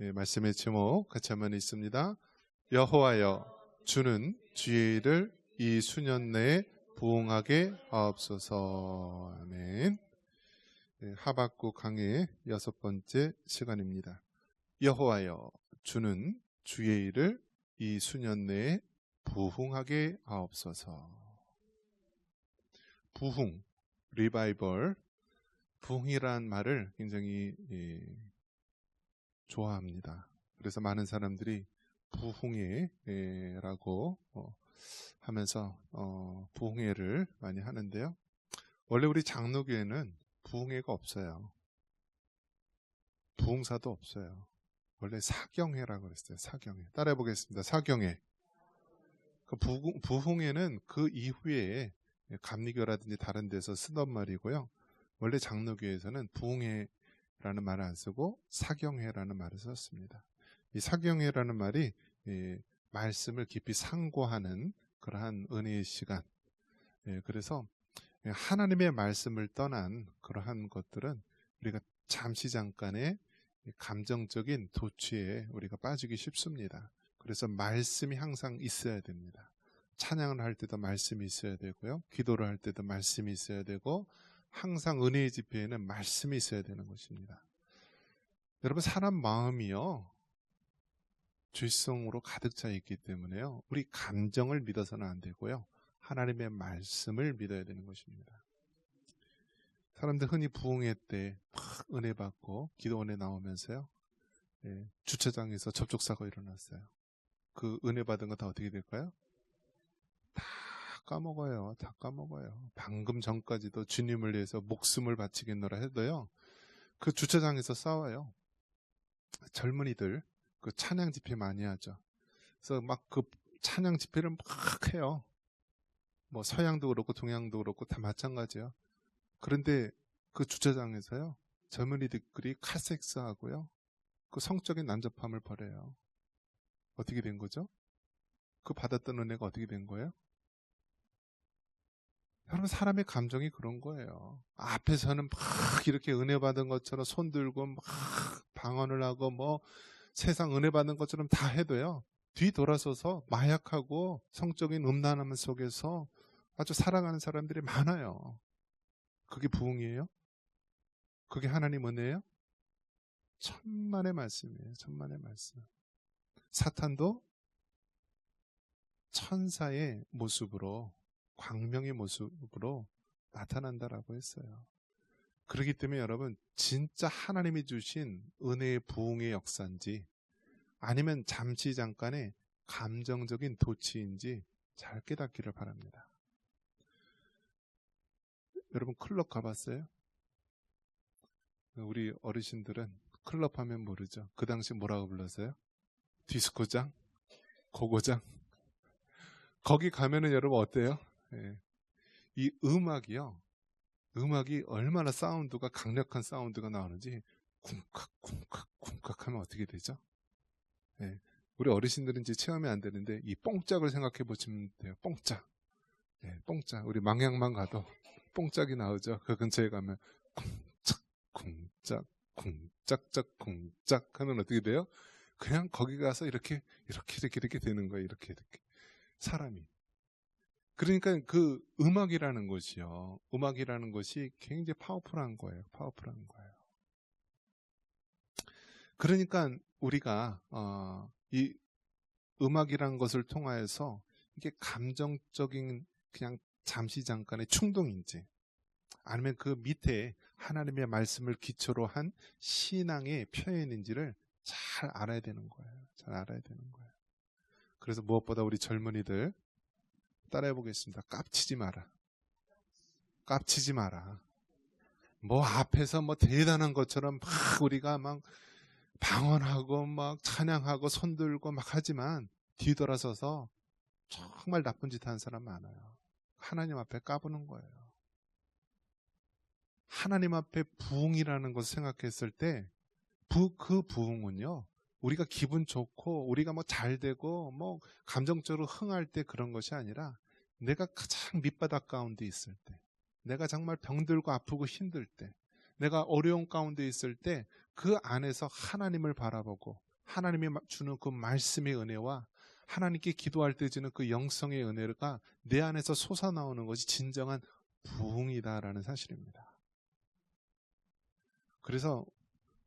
말씀의 제목 같이 한번 읽습니다. 여호와여, 주는 주의 일을 이 수년 내에 부응하게 하옵소서. 아멘. 하박국 강의 6번째 시간입니다. 여호와여, 주는 주의 일을 이 수년 내에 부응하게 하옵소서. 부흥, 리바이벌, 부흥이란 말을 굉장히 좋아합니다. 그래서 많은 사람들이 부흥회라고 하면서 부흥회를 많이 하는데요. 원래 우리 장로교회는 부흥회가 없어요. 부흥사도 없어요. 원래 사경회라고 그랬어요. 사경회. 따라해 보겠습니다. 사경회. 부흥회는 그 이후에 감리교라든지 다른 데서 쓰던 말이고요. 원래 장로교회에서는 부흥회라는 말을 안 쓰고 사경회라는 말을 썼습니다. 이 사경회라는 말이 말씀을 깊이 상고하는 그러한 은혜의 시간. 그래서 하나님의 말씀을 떠난 그러한 것들은 우리가 잠시 잠깐의 감정적인 도취에 우리가 빠지기 쉽습니다. 그래서 말씀이 항상 있어야 됩니다. 찬양을 할 때도 말씀이 있어야 되고요. 기도를 할 때도 말씀이 있어야 되고, 항상 은혜의 집회에는 말씀이 있어야 되는 것입니다. 여러분, 사람 마음이요, 죄성으로 가득 차 있기 때문에요, 우리 감정을 믿어서는 안 되고요, 하나님의 말씀을 믿어야 되는 것입니다. 사람들 흔히 부흥회 때 막 은혜 받고 기도 은혜 나오면서요, 주차장에서 접촉사고 일어났어요. 그 은혜 받은 거 다 어떻게 될까요? 다 까먹어요. 다 까먹어요. 방금 전까지도 주님을 위해서 목숨을 바치겠노라 해도요, 그 주차장에서 싸워요. 젊은이들 그 찬양 집회 많이 하죠. 그래서 막 그 찬양 집회를 막 해요. 뭐 서양도 그렇고 동양도 그렇고 다 마찬가지예요. 그런데 그 주차장에서요, 젊은이들끼리 카섹스하고요, 그 성적인 난잡함을 벌여요. 어떻게 된 거죠? 그 받았던 은혜가 어떻게 된 거예요? 여러분, 사람의 감정이 그런 거예요. 앞에서는 막 이렇게 은혜 받은 것처럼 손 들고 막 방언을 하고 뭐 세상 은혜 받는 것처럼 다 해도요, 뒤 돌아서서 마약하고 성적인 음란함 속에서 아주 살아가는 사람들이 많아요. 그게 부흥이에요? 그게 하나님 은혜예요? 천만의 말씀이에요. 천만의 말씀. 사탄도 천사의 모습으로, 광명의 모습으로 나타난다라고 했어요. 그렇기 때문에 여러분, 진짜 하나님이 주신 은혜의 부흥의 역사인지 아니면 잠시 잠깐의 감정적인 도취인지 잘 깨닫기를 바랍니다. 여러분, 클럽 가봤어요? 우리 어르신들은 클럽 하면 모르죠. 그 당시 뭐라고 불렀어요? 디스코장? 고고장? 거기 가면은 여러분 어때요? 이 음악이 얼마나 사운드가, 강력한 사운드가 나오는지 쿵칵 쿵칵 쿵칵 하면 어떻게 되죠? 우리 어르신들은 이제 체험이 안 되는데 이 뽕짝을 생각해 보시면 돼요. 뽕짝. 뽕짝. 우리 망향만 가도 뽕짝이 나오죠. 그 근처에 가면 쿵짝 쿵짝 쿵짝짝 쿵짝 하면 어떻게 돼요? 그냥 거기 가서 이렇게 되는 거예요. 이렇게 사람이. 그러니까 그 음악이라는 것이 굉장히 파워풀한 거예요. 그러니까 우리가 이 음악이라는 것을 통하여서 이게 감정적인 그냥 잠시 잠깐의 충동인지 아니면 그 밑에 하나님의 말씀을 기초로 한 신앙의 표현인지를 잘 알아야 되는 거예요. 그래서 무엇보다 우리 젊은이들 따라해 보겠습니다. 깝치지 마라. 뭐 앞에서 뭐 대단한 것처럼 막 우리가 막 방언하고 막 찬양하고 손들고 막 하지만 뒤돌아서서 정말 나쁜 짓 하는 사람 많아요. 하나님 앞에 까부는 거예요. 하나님 앞에 부흥이라는 것을 생각했을 때 그 부흥은요, 우리가 기분 좋고 우리가 뭐 잘되고 뭐 감정적으로 흥할 때 그런 것이 아니라 내가 가장 밑바닥 가운데 있을 때, 내가 정말 병들고 아프고 힘들 때, 내가 어려운 가운데 있을 때 그 안에서 하나님을 바라보고 하나님이 주는 그 말씀의 은혜와 하나님께 기도할 때 주는 그 영성의 은혜가 내 안에서 솟아나오는 것이 진정한 부흥이다라는 사실입니다. 그래서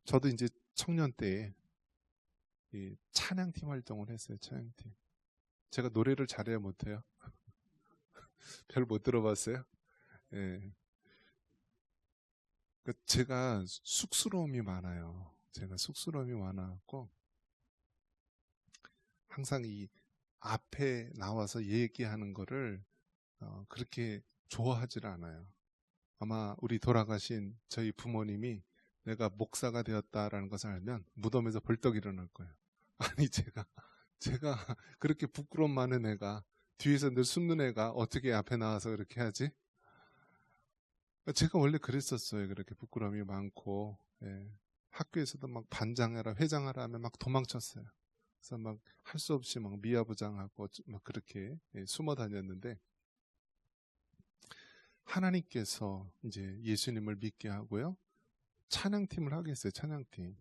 저도 이제 청년 때에 이 찬양팀 활동을 했어요. 찬양팀. 제가 노래를 잘해야 못해요. 별 못 들어봤어요. 예. 제가 쑥스러움이 많아요. 제가 쑥스러움이 많아갖고 항상 이 앞에 나와서 얘기하는 거를 그렇게 좋아하질 않아요. 아마 우리 돌아가신 저희 부모님이 내가 목사가 되었다라는 것을 알면 무덤에서 벌떡 일어날 거예요. 아니 제가 그렇게 부끄러움 많은 애가 뒤에서 늘 숨는 애가 어떻게 앞에 나와서 그렇게 하지? 제가 원래 그랬었어요. 그렇게 부끄러움이 많고 예. 학교에서도 막 반장하라 회장하라 하면 막 도망쳤어요. 그래서 막 할 수 없이 막 미아부장하고 막 그렇게 숨어 다녔는데 하나님께서 이제 예수님을 믿게 하고요. 찬양팀을 하게 했어요. 찬양팀.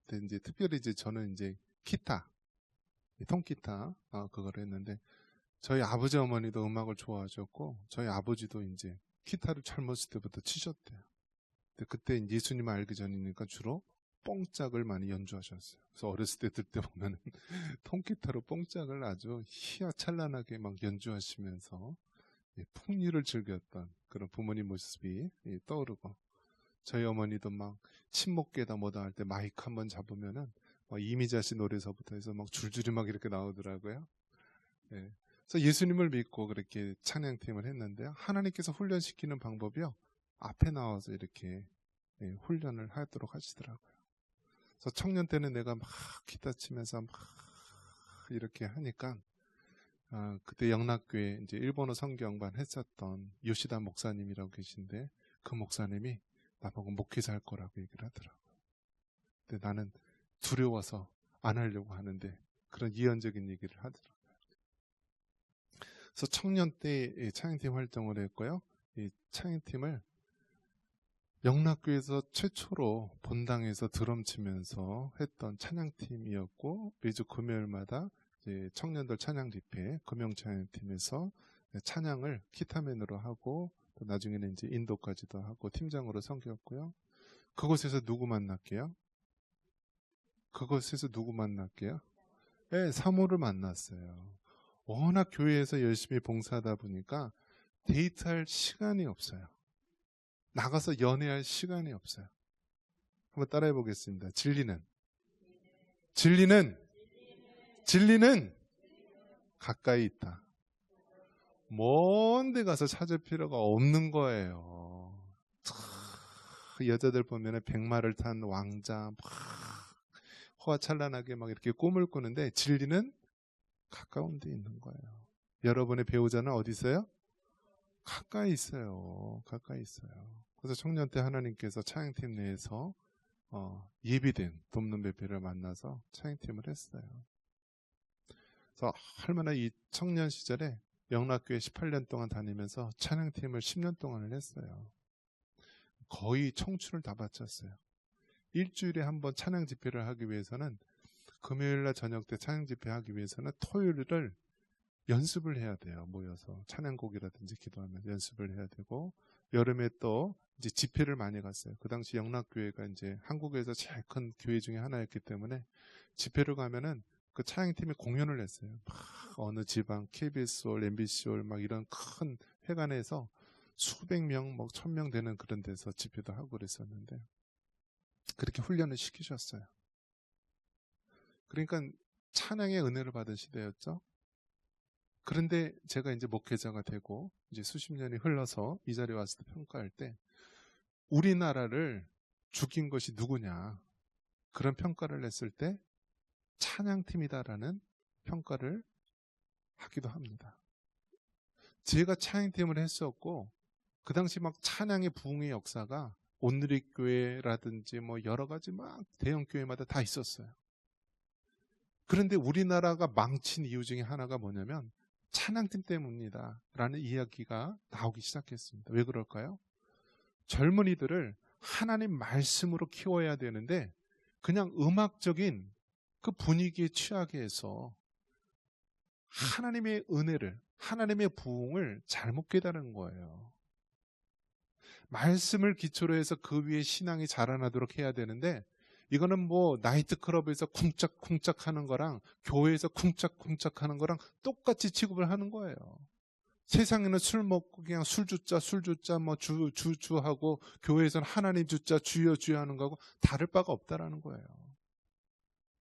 근데 이제 특별히 이제 저는 이제 기타, 통기타 그걸 했는데 저희 아버지 어머니도 음악을 좋아하셨고 저희 아버지도 이제 기타를 젊었을 때부터 치셨대요. 근데 그때 예수님을 알기 전이니까 주로 뽕짝을 많이 연주하셨어요. 그래서 어렸을 때 들 때 보면 통기타로 뽕짝을 아주 희화찬란하게 막 연주하시면서 풍류를 즐겼던 그런 부모님 모습이 떠오르고 저희 어머니도 막 친목계다 뭐다 할 때 마이크 한번 잡으면은 막 이미자 씨 노래서부터 해서 막 줄줄이 막 이렇게 나오더라고요. 예. 그래서 예수님을 믿고 그렇게 찬양팀을 했는데요. 하나님께서 훈련시키는 방법이요. 앞에 나와서 이렇게 훈련을 하도록 하시더라고요. 그래서 청년 때는 내가 막 기타 치면서 막 이렇게 하니까 그때 영락교회 이제 일본어 성경반 했었던 요시다 목사님이라고 계신데 그 목사님이 나보고 목회자 할 거라고 얘기를 하더라고요. 근데 나는 두려워서 안 하려고 하는데 그런 예언적인 얘기를 하더라고요. 그래서 청년 때 찬양팀 활동을 했고요. 이 찬양팀을 영락교회에서 최초로 본당에서 드럼 치면서 했던 찬양팀이었고 매주 금요일마다 이제 청년들 찬양 집회 금영찬양팀에서 찬양을 기타맨으로 하고 또 나중에는 이제 인도까지도 하고 팀장으로 섬겼고요. 그곳에서 누구 만났게요? 네, 사모를 만났어요. 워낙 교회에서 열심히 봉사하다 보니까 데이트할 시간이 없어요. 나가서 연애할 시간이 없어요. 한번 따라해 보겠습니다. 진리는 가까이 있다. 먼 데 가서 찾을 필요가 없는 거예요. 여자들 보면 백마를 탄 왕자 막 호화찬란하게 막 이렇게 꿈을 꾸는데 진리는 가까운 데 있는 거예요. 여러분의 배우자는 어디 있어요? 가까이 있어요. 그래서 청년 때 하나님께서 찬양팀 내에서 예비된 돕는 배필을 만나서 찬양팀을 했어요. 그래서 얼마나 이 청년 시절에 영락교회 18년 동안 다니면서 찬양팀을 10년 동안을 했어요. 거의 청춘을 다 바쳤어요. 일주일에 한 번 찬양 집회를 하기 위해서는 금요일날 저녁 때 찬양 집회 하기 위해서는 토요일을 연습을 해야 돼요. 모여서 찬양곡이라든지 기도하면 연습을 해야 되고 여름에 또 이제 집회를 많이 갔어요. 그 당시 영락교회가 이제 한국에서 제일 큰 교회 중에 하나였기 때문에 집회를 가면은 그 찬양팀이 공연을 했어요. 막 어느 지방 KBS홀, MBC홀 막 이런 큰 회관에서 수백 명, 뭐 1000명 되는 그런 데서 집회도 하고 그랬었는데 그렇게 훈련을 시키셨어요. 그러니까 찬양의 은혜를 받은 시대였죠. 그런데 제가 이제 목회자가 되고 이제 수십 년이 흘러서 이 자리에 왔을 때 평가할 때 우리나라를 죽인 것이 누구냐 그런 평가를 했을 때 찬양팀이다라는 평가를 하기도 합니다. 제가 찬양팀을 했었고 그 당시 막 찬양의 부흥의 역사가 온누리교회라든지 뭐 여러 가지 막 대형 교회마다 다 있었어요. 그런데 우리나라가 망친 이유 중에 하나가 뭐냐면 찬양팀 때문입니다 라는 이야기가 나오기 시작했습니다. 왜 그럴까요? 젊은이들을 하나님 말씀으로 키워야 되는데 그냥 음악적인 그 분위기에 취하게 해서 하나님의 은혜를, 하나님의 부흥을 잘못 깨달은 거예요. 말씀을 기초로 해서 그 위에 신앙이 자라나도록 해야 되는데, 이거는 뭐 나이트클럽에서 쿵짝쿵짝 하는 거랑 교회에서 쿵짝쿵짝 하는 거랑 똑같이 취급을 하는 거예요. 세상에는 술 먹고 그냥 술 주자 뭐 주 하고, 교회에서는 하나님 주자 주여 하는 거하고 다를 바가 없다라는 거예요.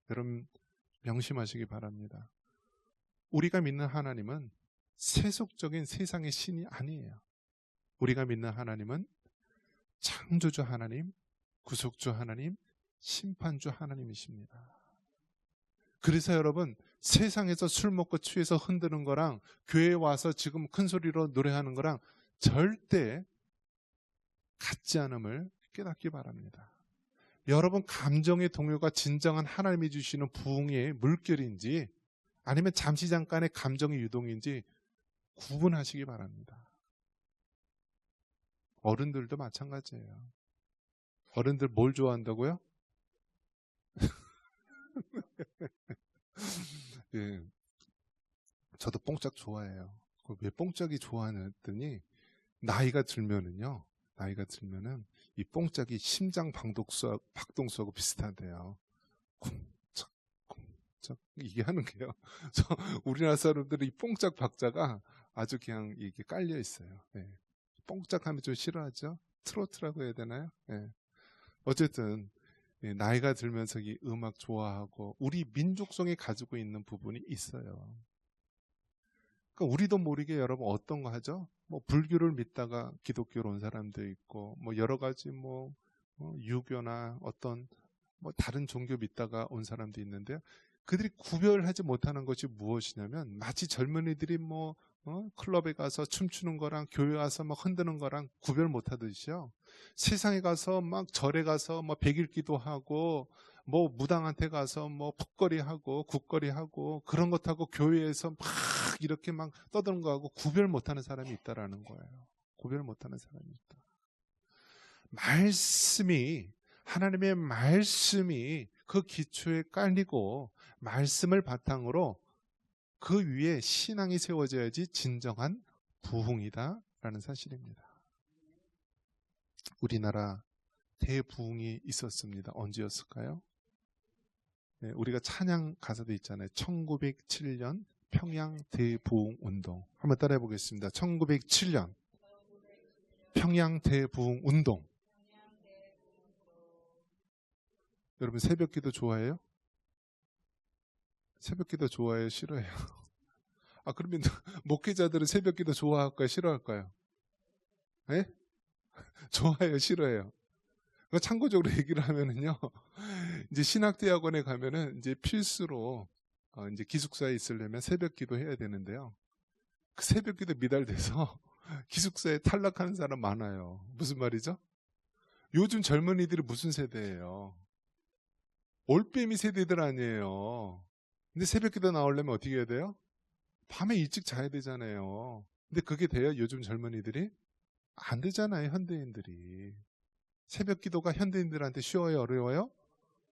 여러분 명심하시기 바랍니다. 우리가 믿는 하나님은 세속적인 세상의 신이 아니에요. 우리가 믿는 하나님은 창조주 하나님, 구속주 하나님, 심판주 하나님이십니다. 그래서 여러분, 세상에서 술 먹고 취해서 흔드는 거랑 교회에 와서 지금 큰 소리로 노래하는 거랑 절대 같지 않음을 깨닫기 바랍니다. 여러분 감정의 동요가 진정한 하나님이 주시는 부흥의 물결인지 아니면 잠시 잠깐의 감정의 유동인지 구분하시기 바랍니다. 어른들도 마찬가지예요. 어른들 뭘 좋아한다고요? 예, 저도 뽕짝 좋아해요. 왜 뽕짝이 좋아하느니 나이가 들면은 이 뽕짝이 심장 박동수하고 비슷하대요. 쿵짝 쿵짝 이게 하는 게요. 우리나라 사람들은 이 뽕짝 박자가 아주 그냥 이게 깔려 있어요. 네. 뽕짝하면 좀 싫어하죠. 트로트라고 해야 되나요? 네. 어쨌든 나이가 들면서 이 음악 좋아하고 우리 민족성이 가지고 있는 부분이 있어요. 그러니까 우리도 모르게 여러분 어떤 거 하죠? 뭐 불교를 믿다가 기독교로 온 사람도 있고, 뭐 여러 가지 유교나 어떤 뭐 다른 종교 믿다가 온 사람도 있는데요. 그들이 구별하지 못하는 것이 무엇이냐면 마치 젊은이들이 클럽에 가서 춤추는 거랑 교회 가서 막 흔드는 거랑 구별 못하듯이요. 세상에 가서 막 절에 가서 백일기도 하고 뭐 무당한테 가서 풋거리하고 굿거리하고 그런 것하고 교회에서 막 이렇게 막 떠드는 거하고 구별 못하는 사람이 있다라는 거예요. 구별 못하는 사람이 있다. 하나님의 말씀이 그 기초에 깔리고 말씀을 바탕으로 그 위에 신앙이 세워져야지 진정한 부흥이다라는 사실입니다. 우리나라 대부흥이 있었습니다. 언제였을까요? 네, 우리가 찬양 가사도 있잖아요. 1907년 평양 대부흥 운동. 한번 따라해 보겠습니다. 1907년 평양 대부흥 운동. 여러분 새벽 기도 좋아해요? 새벽 기도 좋아해요? 싫어해요? 그러면 목회자들은 새벽 기도 좋아할까요? 싫어할까요? 네? 좋아해요? 싫어해요? 참고적으로 얘기를 하면은요, 이제 신학대학원에 가면은 이제 필수로 이제 기숙사에 있으려면 새벽 기도 해야 되는데요. 그 새벽 기도 미달돼서 기숙사에 탈락하는 사람 많아요. 무슨 말이죠? 요즘 젊은이들이 무슨 세대예요? 올빼미 세대들 아니에요. 근데 새벽 기도 나오려면 어떻게 해야 돼요? 밤에 일찍 자야 되잖아요. 근데 그게 돼요? 요즘 젊은이들이? 안 되잖아요, 현대인들이. 새벽 기도가 현대인들한테 쉬워요, 어려워요?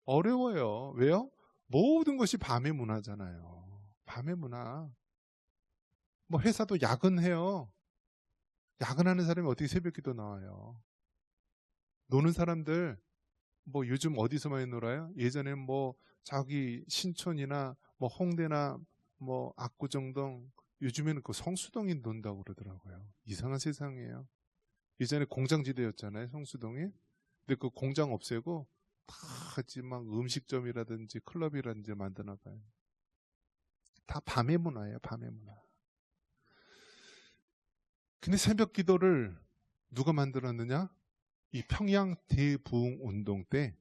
어려워요. 왜요? 모든 것이 밤의 문화잖아요. 밤의 문화. 회사도 야근해요. 야근하는 사람이 어떻게 새벽 기도 나와요? 노는 사람들, 요즘 어디서 많이 놀아요? 예전에 자기 신촌이나 홍대나 압구정동, 요즘에는 그 성수동이 논다고 그러더라고요. 이상한 세상이에요. 예전에 공장지대였잖아요, 성수동이. 근데 그 공장 없애고 다 같이 막 음식점이라든지 클럽이라든지 만드나봐요. 다 밤의 문화예요, 밤의 문화. 근데 새벽 기도를 누가 만들었느냐? 이 평양 대부흥 운동 때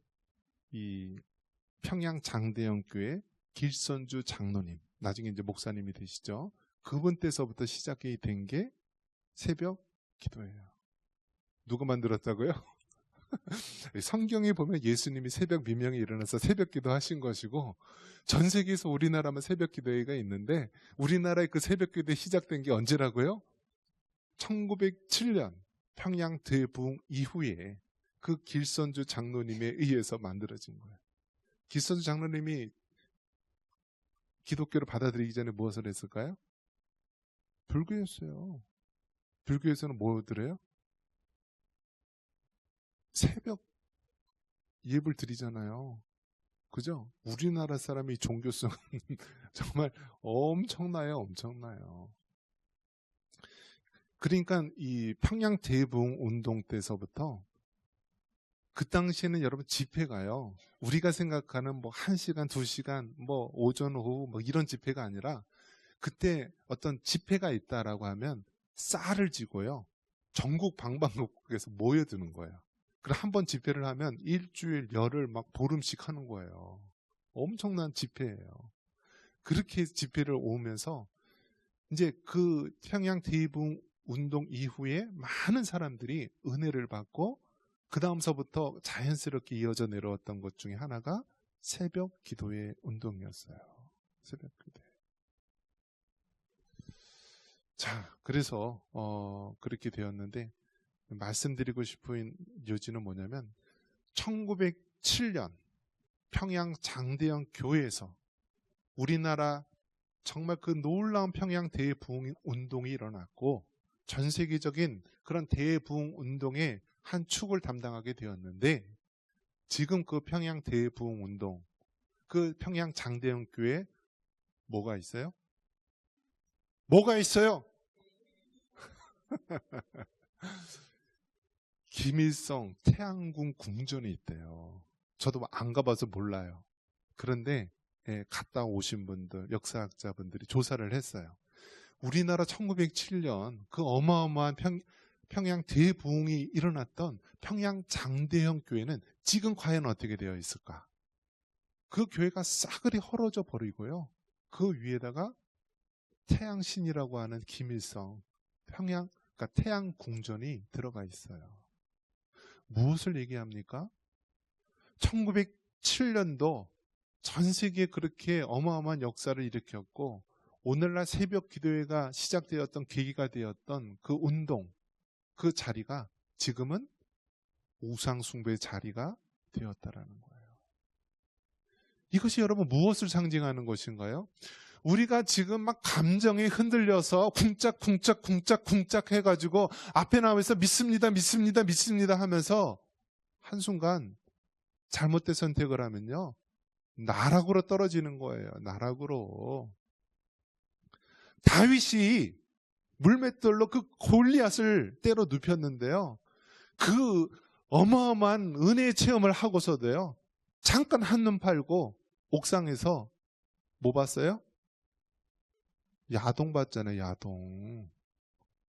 이 평양 장대영교회 길선주 장로님, 나중에 이제 목사님이 되시죠. 그분 때서부터 시작이 된 게 새벽 기도예요. 누가 만들었다고요? 성경에 보면 예수님이 새벽 미명에 일어나서 새벽 기도 하신 것이고, 전 세계에서 우리나라만 새벽 기도회가 있는데 우리나라의 그 새벽 기도회 시작된 게 언제라고요? 1907년 평양 대부흥 이후에 그 길선주 장로님에 의해서 만들어진 거예요. 길선주 장로님이 기독교를 받아들이기 전에 무엇을 했을까요? 불교였어요. 불교에서는 뭐 드려요? 새벽 예불 드리잖아요. 그죠? 우리나라 사람이 종교성은 정말 엄청나요, 엄청나요. 그러니까 이 평양 대부흥 운동 때서부터 그 당시에는 여러분 집회가요. 우리가 생각하는 뭐 1시간, 2시간, 뭐 오전, 오후 뭐 이런 집회가 아니라 그때 어떤 집회가 있다라고 하면 쌀을 지고요. 전국 방방곡곡에서 모여드는 거예요. 그리고 한 번 집회를 하면 일주일, 열흘, 막 보름씩 하는 거예요. 엄청난 집회예요. 그렇게 집회를 오면서 이제 그 평양 대부흥 운동 이후에 많은 사람들이 은혜를 받고 그 다음서부터 자연스럽게 이어져 내려왔던 것 중에 하나가 새벽 기도의 운동이었어요. 새벽 기도. 자, 그래서 그렇게 되었는데 말씀드리고 싶은 요지는 뭐냐면 1907년 평양 장대영 교회에서 우리나라 정말 그 놀라운 평양 대부흥 운동이 일어났고 전 세계적인 그런 대부흥 운동의 한 축을 담당하게 되었는데 지금 그 평양 대부흥 운동, 그 평양 장대영 교회 뭐가 있어요? 뭐가 있어요? 김일성 태안궁 궁전이 있대요. 저도 안 가봐서 몰라요. 그런데 갔다 오신 분들, 역사학자분들이 조사를 했어요. 우리나라 1907년 그 어마어마한 평양 대부흥이 일어났던 평양 장대형 교회는 지금 과연 어떻게 되어 있을까? 그 교회가 싸그리 헐어져 버리고요. 그 위에다가 태양신이라고 하는 김일성 평양, 그러니까 태양궁전이 들어가 있어요. 무엇을 얘기합니까? 1907년도 전 세계에 그렇게 어마어마한 역사를 일으켰고 오늘날 새벽 기도회가 시작되었던 계기가 되었던 그 운동, 그 자리가 지금은 우상숭배의 자리가 되었다라는 거예요. 이것이 여러분 무엇을 상징하는 것인가요? 우리가 지금 막 감정에 흔들려서 쿵짝쿵짝 해가지고 앞에 나와서 믿습니다, 믿습니다, 믿습니다 하면서 한순간 잘못된 선택을 하면요. 나락으로 떨어지는 거예요. 나락으로. 다윗이 물맷돌로 그 골리앗을 때려 눕혔는데요. 그 어마어마한 은혜의 체험을 하고서도요. 잠깐 한눈 팔고 옥상에서 뭐 봤어요? 야동 봤잖아요. 야동.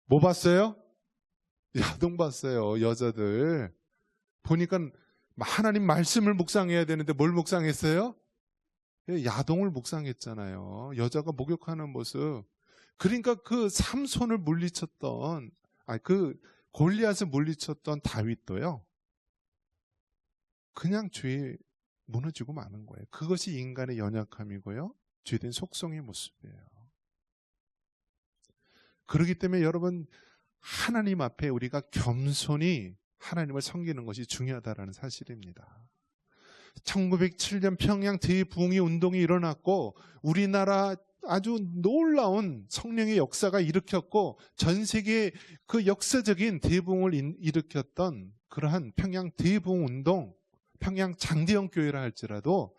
뭐 봤어요? 야동 봤어요. 여자들. 보니까 하나님 말씀을 묵상해야 되는데 뭘 묵상했어요? 야동을 묵상했잖아요. 여자가 목욕하는 모습. 그러니까 그 삼손을 물리쳤던, 그 골리앗을 물리쳤던 다윗도요. 그냥 죄에 무너지고 마는 거예요. 그것이 인간의 연약함이고요. 죄된 속성의 모습이에요. 그렇기 때문에 여러분 하나님 앞에 우리가 겸손히 하나님을 섬기는 것이 중요하다는 사실입니다. 1907년 평양 대부흥의 운동이 일어났고 우리나라 아주 놀라운 성령의 역사가 일으켰고 전 세계 그 역사적인 대부흥을 일으켰던 그러한 평양 대부흥 운동, 평양 장대영 교회라 할지라도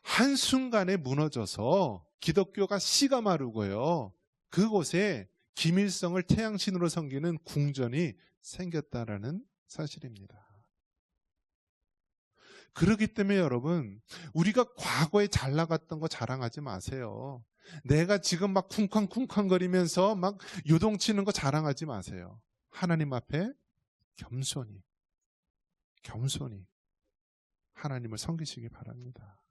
한순간에 무너져서 기독교가 씨가 마르고요. 그곳에 김일성을 태양신으로 섬기는 궁전이 생겼다라는 사실입니다. 그렇기 때문에 여러분 우리가 과거에 잘 나갔던 거 자랑하지 마세요. 내가 지금 막 쿵쾅쿵쾅거리면서 막 요동치는 거 자랑하지 마세요. 하나님 앞에 겸손히 하나님을 섬기시기 바랍니다.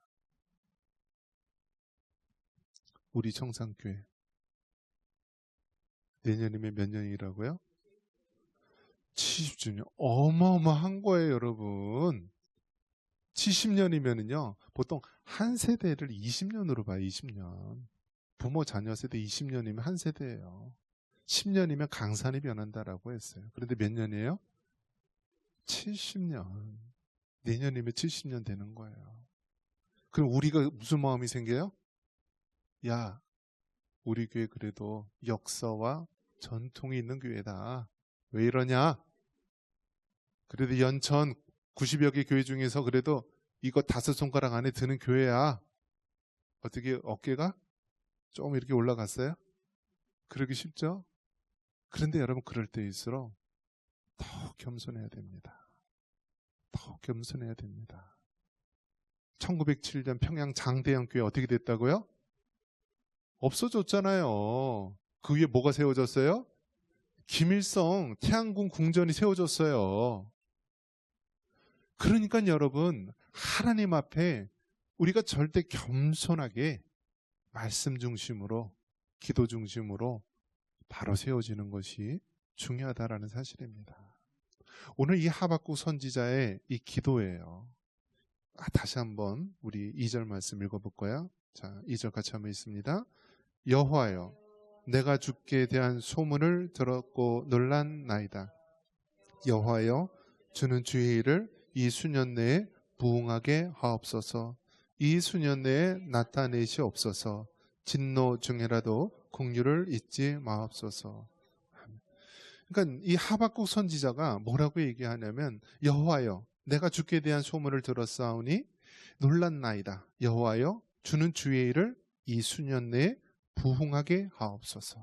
우리 청산교회 내년이면 몇 년이라고요? 70주년. 어마어마한 거예요, 여러분. 70년이면은요, 보통 한 세대를 20년으로 봐요, 20년. 부모 자녀 세대 20년이면 한 세대예요. 10년이면 강산이 변한다라고 했어요. 그런데 몇 년이에요? 70년. 내년이면 70년 되는 거예요. 그럼 우리가 무슨 마음이 생겨요? 야, 우리 교회 그래도 역사와 전통이 있는 교회다. 왜 이러냐? 그래도 연천 90여 개 교회 중에서 그래도 이거 5손가락 안에 드는 교회야. 어떻게 어깨가 좀 이렇게 올라갔어요? 그러기 쉽죠? 그런데 여러분, 그럴 때일수록 더 겸손해야 됩니다. 더 겸손해야 됩니다. 1907년 평양 장대영교회 어떻게 됐다고요? 없어졌잖아요. 그 위에 뭐가 세워졌어요? 김일성 태안궁 궁전이 세워졌어요. 그러니까 여러분, 하나님 앞에 우리가 절대 겸손하게 말씀 중심으로, 기도 중심으로 바로 세워지는 것이 중요하다라는 사실입니다. 오늘 이 하박국 선지자의 이 기도예요. 다시 한번 우리 2절 말씀 읽어볼까요? 자, 2절 같이 한번 읽습니다. 여호와여, 내가 주께 대한 소문을 들었고 놀랐나이다. 여호와여, 주는 주의 일을 이 수년 내에 부응하게 하옵소서. 이 수년 내에 나타내시옵소서. 진노 중에라도 긍휼을 잊지 마옵소서. 그러니까 이 하박국 선지자가 뭐라고 얘기하냐면, 여호와여, 내가 주께 대한 소문을 들었사오니 놀랐나이다. 여호와여, 주는 주의 일을 이 수년 내에 부응하게 하옵소서.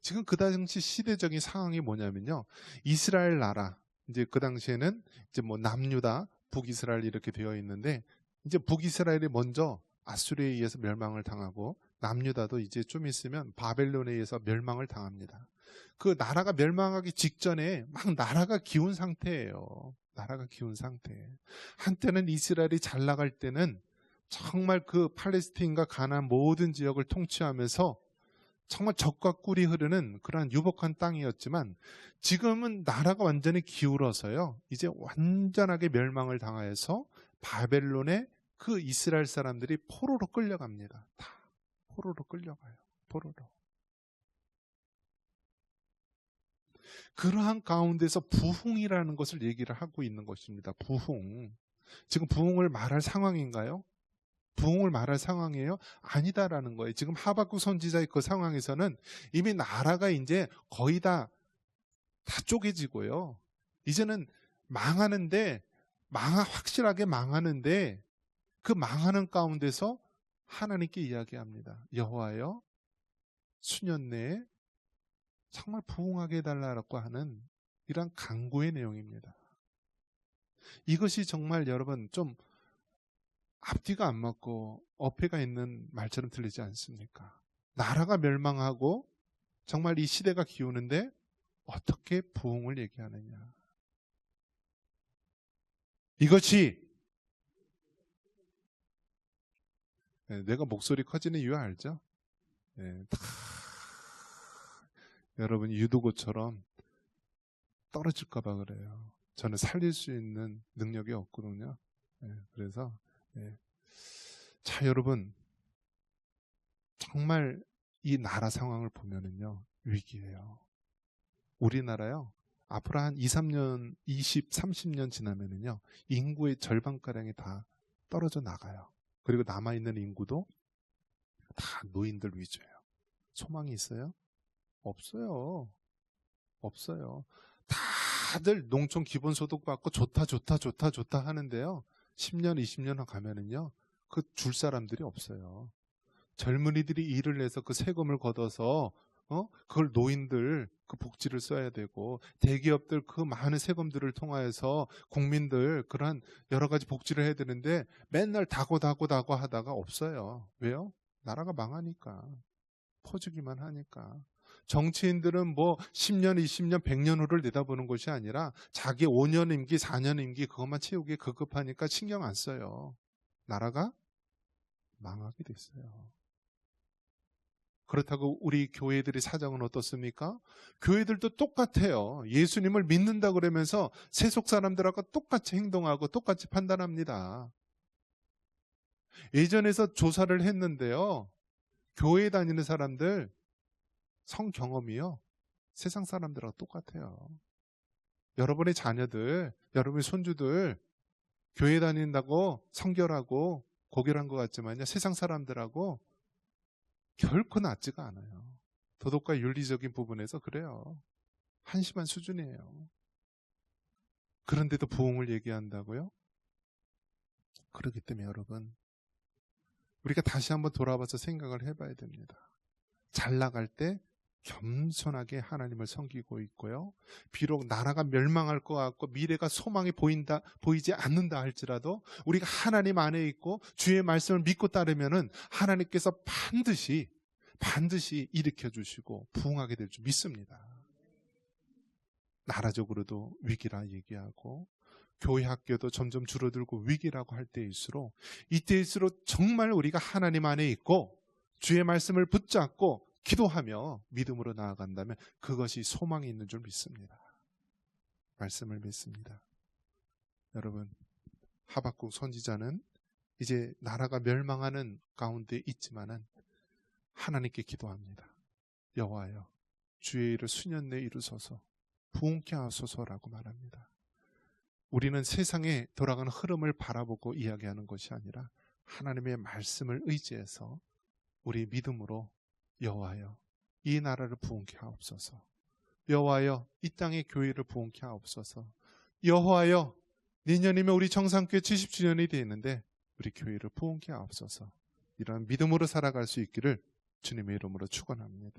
지금 그 당시 시대적인 상황이 뭐냐면요, 이스라엘 나라, 이제 그 당시에는 이제 뭐 남유다, 북이스라엘 이렇게 되어 있는데, 이제 북이스라엘이 먼저 아수르에 의해서 멸망을 당하고 남유다도 이제 좀 있으면 바벨론에 의해서 멸망을 당합니다. 그 나라가 멸망하기 직전에 막 나라가 기운 상태예요. 나라가 기운 상태. 한때는 이스라엘이 잘 나갈 때는 정말 그 팔레스타인과 가나안 모든 지역을 통치하면서 정말 젖과 꿀이 흐르는 그러한 유복한 땅이었지만, 지금은 나라가 완전히 기울어서요, 이제 완전하게 멸망을 당하여서 바벨론에 그 이스라엘 사람들이 포로로 끌려갑니다. 다 포로로 끌려가요. 포로로. 그러한 가운데서 부흥이라는 것을 얘기를 하고 있는 것입니다. 부흥. 지금 부흥을 말할 상황인가요? 부흥을 말할 상황이에요? 아니다라는 거예요. 지금 하박국 선지자의 그 상황에서는 이미 나라가 이제 거의 다 쪼개지고요. 이제는 망하는데, 확실하게 망하는데, 그 망하는 가운데서 하나님께 이야기합니다. 여호와여, 수년 내에 정말 부흥하게 해달라고 하는 이런 간구의 내용입니다. 이것이 정말 여러분 좀 앞뒤가 안 맞고 어폐가 있는 말처럼 들리지 않습니까? 나라가 멸망하고 정말 이 시대가 기우는데 어떻게 부흥을 얘기하느냐. 이것이, 내가 목소리 커지는 이유 알죠? 다 여러분 유도고처럼 떨어질까 봐 그래요. 저는 살릴 수 있는 능력이 없거든요. 그래서 자, 여러분, 정말 이 나라 상황을 보면은요, 위기예요. 우리나라요, 앞으로 한 30년 지나면은요, 인구의 절반가량이 다 떨어져 나가요. 그리고 남아있는 인구도 다 노인들 위주예요. 소망이 있어요? 없어요. 없어요. 다들 농촌 기본소득 받고 좋다 하는데요, 10년, 20년 가면은요, 그 줄 사람들이 없어요. 젊은이들이 일을 해서 그 세금을 걷어서 그걸 노인들 그 복지를 써야 되고, 대기업들 그 많은 세금들을 통하여서 국민들 그런 여러 가지 복지를 해야 되는데 맨날 다고 하다가 없어요. 왜요? 나라가 망하니까. 퍼주기만 하니까. 정치인들은 뭐 10년, 20년, 100년 후를 내다보는 것이 아니라 자기 5년 임기, 4년 임기 그것만 채우기에 급급하니까 신경 안 써요. 나라가 망하게 됐어요. 그렇다고 우리 교회들의 사정은 어떻습니까? 교회들도 똑같아요. 예수님을 믿는다 그러면서 세속 사람들하고 똑같이 행동하고 똑같이 판단합니다. 예전에서 조사를 했는데요, 교회 다니는 사람들 성 경험이요, 세상 사람들하고 똑같아요. 여러분의 자녀들, 여러분의 손주들 교회 다닌다고 성결하고 고결한 것 같지만요, 세상 사람들하고 결코 낮지가 않아요. 도덕과 윤리적인 부분에서 그래요. 한심한 수준이에요. 그런데도 부흥을 얘기한다고요? 그렇기 때문에 여러분, 우리가 다시 한번 돌아봐서 생각을 해봐야 됩니다. 잘 나갈 때 겸손하게 하나님을 섬기고 있고요. 비록 나라가 멸망할 것 같고 미래가 소망이 보이지 않는다 할지라도 우리가 하나님 안에 있고 주의 말씀을 믿고 따르면은 하나님께서 반드시 일으켜 주시고 부흥하게 될 줄 믿습니다. 나라적으로도 위기라 얘기하고 교회 학교도 점점 줄어들고 위기라고 할 때일수록 이때일수록 정말 우리가 하나님 안에 있고 주의 말씀을 붙잡고 기도하며 믿음으로 나아간다면 그것이 소망이 있는 줄 믿습니다. 말씀을 믿습니다. 여러분, 하박국 선지자는 이제 나라가 멸망하는 가운데 있지만은 하나님께 기도합니다. 여호와여, 주의 일을 수년 내에 이루소서 부흥케 하소서라고 말합니다. 우리는 세상에 돌아가는 흐름을 바라보고 이야기하는 것이 아니라 하나님의 말씀을 의지해서 우리 믿음으로 여호와여, 이 나라를 부흥케 하옵소서. 여호와여, 이 땅의 교회를 부흥케 하옵소서. 여호와여, 내년이면 우리 정상교회 70주년이 되는데 우리 교회를 부흥케 하옵소서. 이런 믿음으로 살아갈 수 있기를 주님의 이름으로 축원합니다.